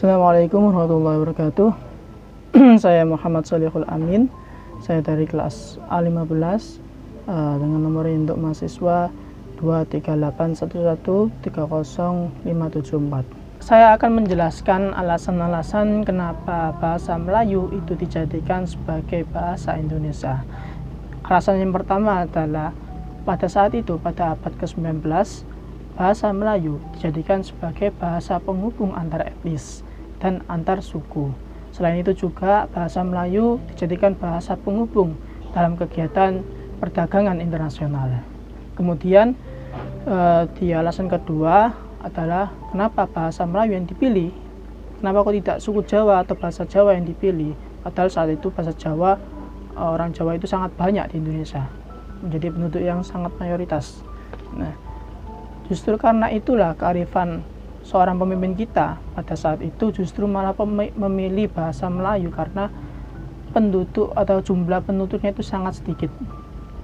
Assalamualaikum warahmatullahi wabarakatuh. Saya Muhammad Sholihul Amin. Saya dari kelas A15 dengan nomor induk mahasiswa 23811305744. Saya akan menjelaskan alasan-alasan kenapa bahasa Melayu itu dijadikan sebagai bahasa Indonesia. Alasan yang pertama adalah pada saat itu, pada abad ke-19, bahasa Melayu dijadikan sebagai bahasa penghubung antar etnis dan antar suku. Selain itu juga bahasa Melayu dijadikan bahasa penghubung dalam kegiatan perdagangan internasional. Kemudian di alasan kedua adalah kenapa bahasa Melayu yang dipilih, kenapa kok tidak suku Jawa atau bahasa Jawa yang dipilih, padahal saat itu bahasa Jawa, orang Jawa itu sangat banyak di Indonesia, menjadi penduduk yang sangat mayoritas. Nah, justru karena itulah kearifan seorang pemimpin kita pada saat itu justru malah memilih bahasa Melayu karena penduduk atau jumlah penduduknya itu sangat sedikit,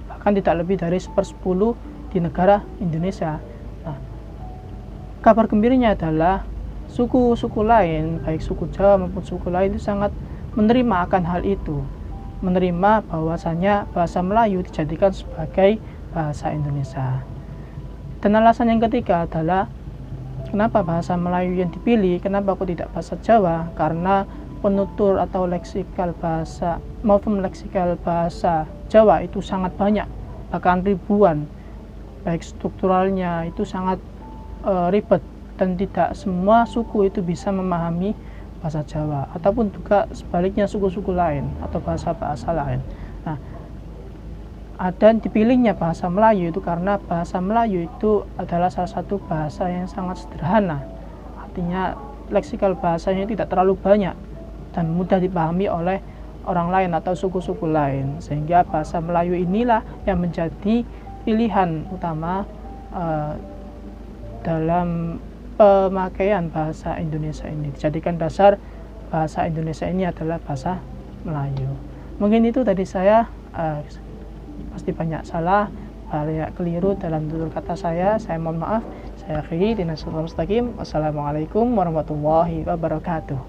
bahkan tidak lebih dari 1/10 di negara Indonesia. Nah, kabar gembiranya adalah suku-suku lain, baik suku Jawa maupun suku lain itu sangat menerima akan hal itu, menerima bahwasanya bahasa Melayu dijadikan sebagai bahasa Indonesia. Dan alasan yang ketiga adalah kenapa bahasa Melayu yang dipilih, kenapa kok tidak bahasa Jawa? Karena penutur atau leksikal bahasa maupun leksikal bahasa Jawa itu sangat banyak, bahkan ribuan. Baik strukturalnya itu sangat ribet dan tidak semua suku itu bisa memahami bahasa Jawa, ataupun juga sebaliknya suku-suku lain atau bahasa-bahasa lain. Nah, dan dipilihnya bahasa Melayu itu karena bahasa Melayu itu adalah salah satu bahasa yang sangat sederhana. Artinya leksikal bahasanya tidak terlalu banyak dan mudah dipahami oleh orang lain atau suku-suku lain, sehingga bahasa Melayu inilah yang menjadi pilihan utama dalam pemakaian bahasa Indonesia ini. Dijadikan dasar bahasa Indonesia ini adalah bahasa Melayu. Mungkin itu tadi saya, pasti banyak salah, banyak keliru dalam tutur kata saya mohon maaf. Saya akhiri dengan Wassalamualaikum warahmatullahi wabarakatuh.